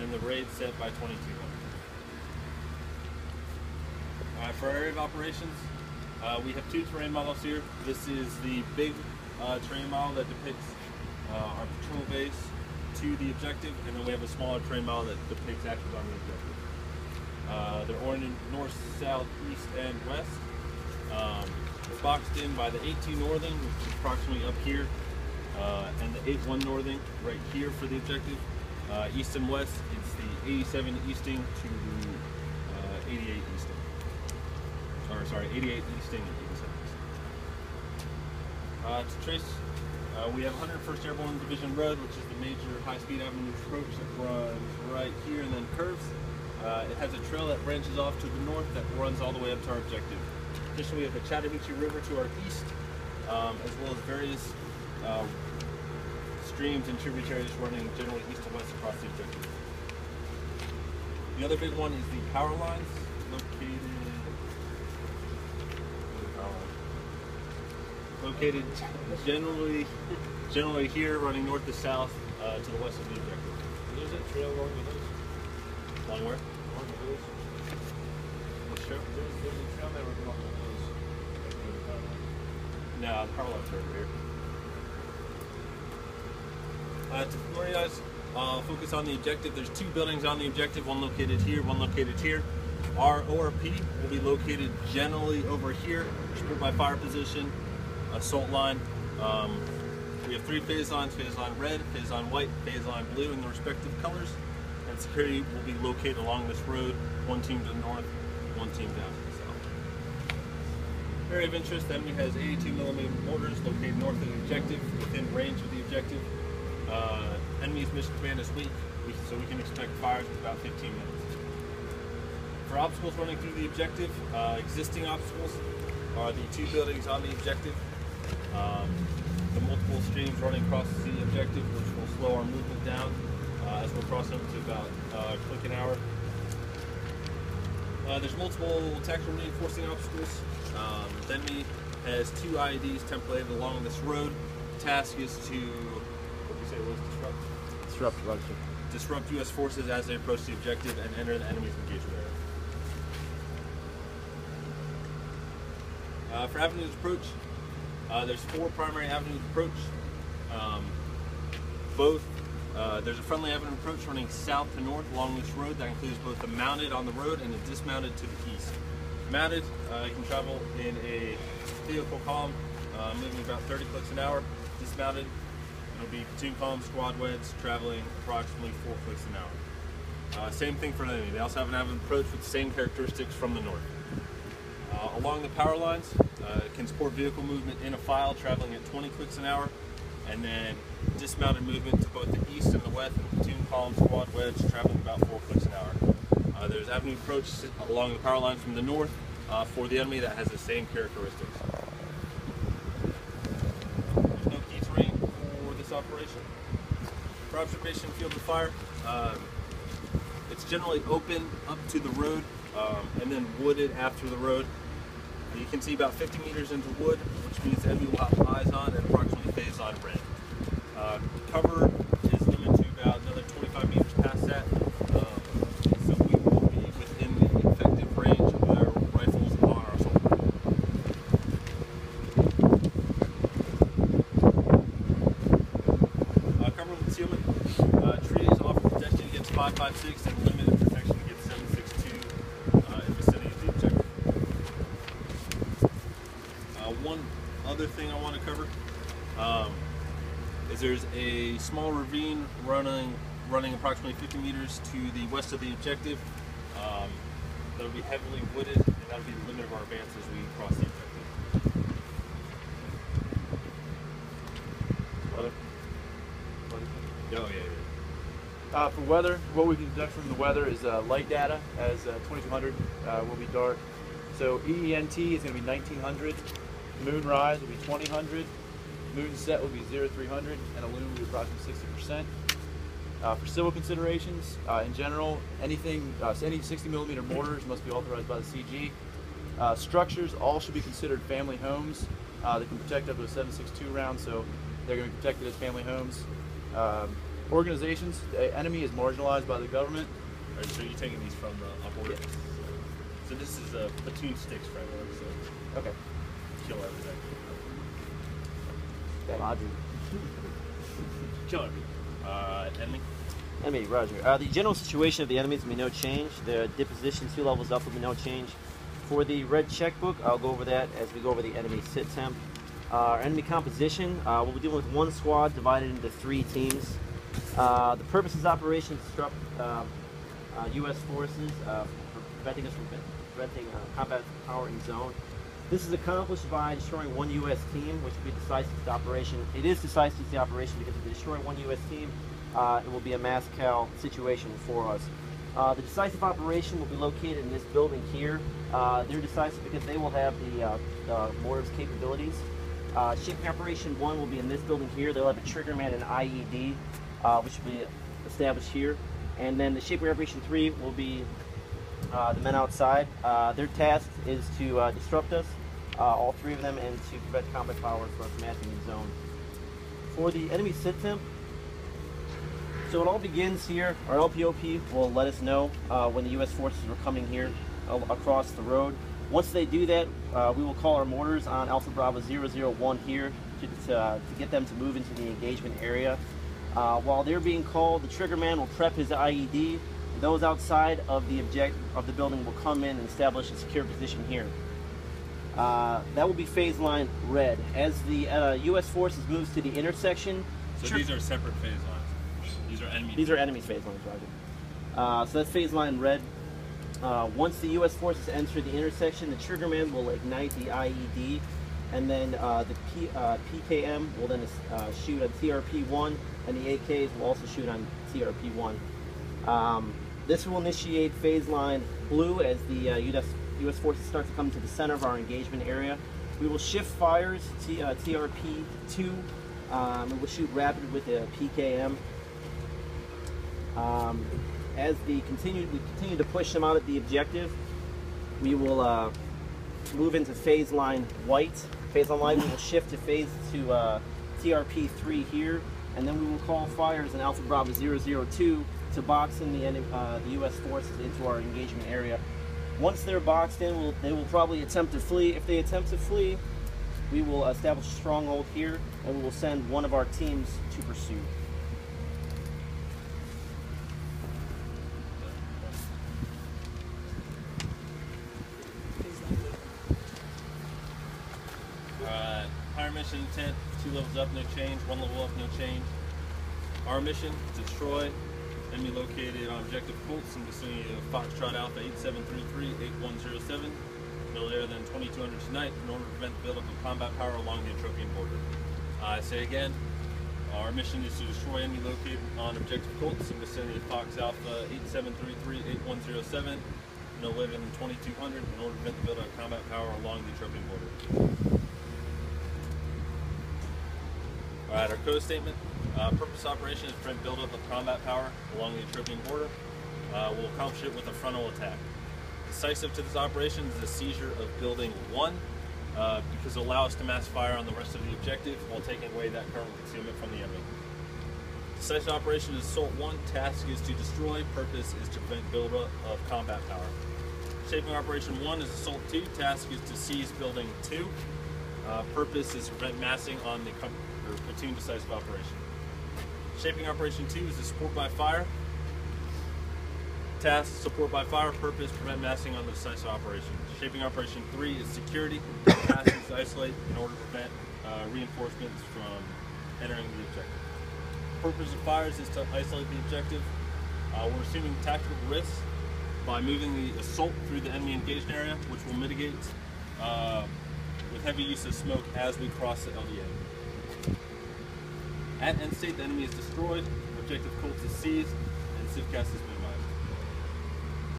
then the raid set by 2200. Alright, for our area of operations, we have two terrain models here. This is the big terrain model that depicts our patrol base to the objective, and then we have a smaller terrain model that depicts actions on the objective. They're oriented north, south, east, and west. We're boxed in by the 18 northern, which is approximately up here, and the 81 northern right here for the objective. East and west, it's the 87 easting to 88 easting. Or sorry, 88 easting and 87 easting. To trace, we have 101st Airborne Division Road, which is the major high-speed avenue approach that runs right here and then curves. It has a trail that branches off to the north that runs all the way up to our objective. Additionally, we have the Chattahoochee River to our east, as well as various streams and tributaries running generally east to west across the objective. The other big one is the power lines, located generally here, running north to south to the west of the objective. There's a trail along the hills. Along where? Along the hills. Which trail? There's a trail network along the hills. No, the power lines are over here. To familiarize, focus on the objective. There's two buildings on the objective, one located here, one located here. Our ORP will be located generally over here, split by fire position, assault line. We have three phase lines: phase line red, phase line white, phase line blue in the respective colors. And security will be located along this road, one team to the north, one team down to the south. Area of interest, the enemy has 82mm mortars located north of the objective, within range of the objective. Enemy's mission command is weak, so we can expect fires in about 15 minutes. For obstacles running through the objective, existing obstacles are the two buildings on the objective, the multiple streams running across the objective, which will slow our movement down as we're crossing to about a click an hour. There's multiple tactical reinforcing obstacles. The enemy has two IEDs templated along this road. The task is to, what did you say it was, disrupt U.S. forces as they approach the objective and enter the enemy's engagement area. For avenues of approach, there's four primary avenues of approach. There's a friendly avenue of approach running south to north along this road that includes both the mounted on the road and the dismounted to the east. Mounted, you can travel in a vehicle column, moving about 30 clicks an hour. Dismounted, it'll be platoon column, squad wedge, traveling approximately 4 clicks an hour. Same thing for the enemy. They also have an avenue of approach with the same characteristics from the north. Along the power lines, it can support vehicle movement in a file traveling at 20 clicks an hour, and then dismounted movement to both the east and the west, and platoon column, squad wedge, traveling about 4 clicks an hour. There's avenue approach along the power line from the north for the enemy that has the same characteristics. There's no key terrain for this operation. For observation field of fire, it's generally open up to the road and then wooded after the road. You can see about 50 meters into wood, which means the enemy will have eyes on and approximately phase line red. Cover is limited to about another 25 meters past that, so we will be within the effective range of their rifles on our assault rifle. Cover with concealment. Trees offer protection against 5.56 and limited protection against 7.62 in vicinity of the objective. One other thing I want to cover is there's a small ravine running approximately 50 meters to the west of the objective. That'll be heavily wooded, and that'll be the limit of our advance as we cross the objective. Oh yeah. For weather, what we can deduct from the weather is light data, as 2200 will be dark. So EENT is going to be 1900. Moon rise will be 2000. Moon set will be 0300, and a loon will be approximately 60%. For civil considerations, in general, any 60mm mortars must be authorized by the CG. Structures all should be considered family homes. They can protect up to a 7.62 round, so they're going to be protected as family homes. Organizations, the enemy is marginalized by the government. All right, so you're taking these from the Opord. Yes. So this is a platoon sticks framework, so Okay. kill everything. Roger. Kill everything. Enemy? Enemy, roger. The general situation of the enemies will be no change. The deposition 2 levels up will be no change. For the red checkbook, I'll go over that as we go over the enemy sit temp. Our enemy composition, we'll be dealing with 1 squad divided into 3 teams. The purpose of this operation is to disrupt U.S. forces, preventing us from preventing combat power in zone. This is accomplished by destroying 1 U.S. team, which will be decisive to the operation. It is decisive to the operation because if we destroy 1 U.S. team, it will be a mass cal situation for us. The decisive operation will be located in this building here. They're decisive because they will have the mortars capabilities. Shaping Operation 1 will be in this building here. They'll have a triggerman and IED, which will be established here. And then the Shaping Operation 3 will be the men outside. Their task is to disrupt us, all 3 of them, and to prevent combat power from massing in zone. For the enemy sit temp, so it all begins here. Our LPOP will let us know when the U.S. forces are coming here across the road. Once they do that, we will call our mortars on Alpha Bravo 001 here to get them to move into the engagement area. While they're being called, the triggerman will prep his IED. Those outside of the building will come in and establish a secure position here. That will be phase line red. As the U.S. forces moves to the intersection. So these are separate phase lines. These are enemy. These are enemy phase lines, Roger. So that's phase line red. Once the U.S. forces enter the intersection, the triggerman will ignite the IED, and then the PKM will then shoot on TRP-1, and the AKs will also shoot on TRP-1. This will initiate phase line blue as the U.S. forces start to come to the center of our engagement area. We will shift fires to TRP-2, and we'll shoot rapid with the PKM. As we continue to push them out at the objective, we will move into phase line white. Phase line white, we will shift to TRP-3 here, and then we will call fires in Alpha Bravo 002 to box in the U.S. forces into our engagement area. Once they're boxed in, they will probably attempt to flee. If they attempt to flee, we will establish a stronghold here, and we will send one of our teams to pursue. Higher mission intent, 2 levels up, no change. 1 level up, no change. Our mission, destroy enemy located on objective Colts in vicinity of Foxtrot Alpha 8733-8107, no later than 2200 tonight, in order to prevent the buildup of combat power along the Ethiopian border. I say again, our mission is to destroy enemy located on objective Colts in vicinity of Fox Alpha 8733-8107, no later than 2200, in order to prevent the buildup of combat power along the Ethiopian border. Alright, our code statement. Purpose operation is to prevent buildup of combat power along the Ethiopian border. We'll accomplish it with a frontal attack. Decisive to this operation is the seizure of Building 1, because it will allow us to mass fire on the rest of the objective while taking away that current concealment from the enemy. Decisive operation is Assault 1. Task is to destroy. Purpose is to prevent buildup of combat power. Shaping Operation 1 is Assault 2. Task is to seize Building 2. Purpose is to prevent massing on the platoon decisive operation. Shaping Operation 2 is to support by fire. Task, support by fire. Purpose, prevent massing on the decisive operation. Shaping Operation 3 is security. Task is to isolate in order to prevent reinforcements from entering the objective. Purpose of fires is to isolate the objective. We're assuming tactical risks by moving the assault through the enemy engaged area, which will mitigate with heavy use of smoke as we cross the LDA. At end state, the enemy is destroyed, objective Colts is seized, and CivCast is moved.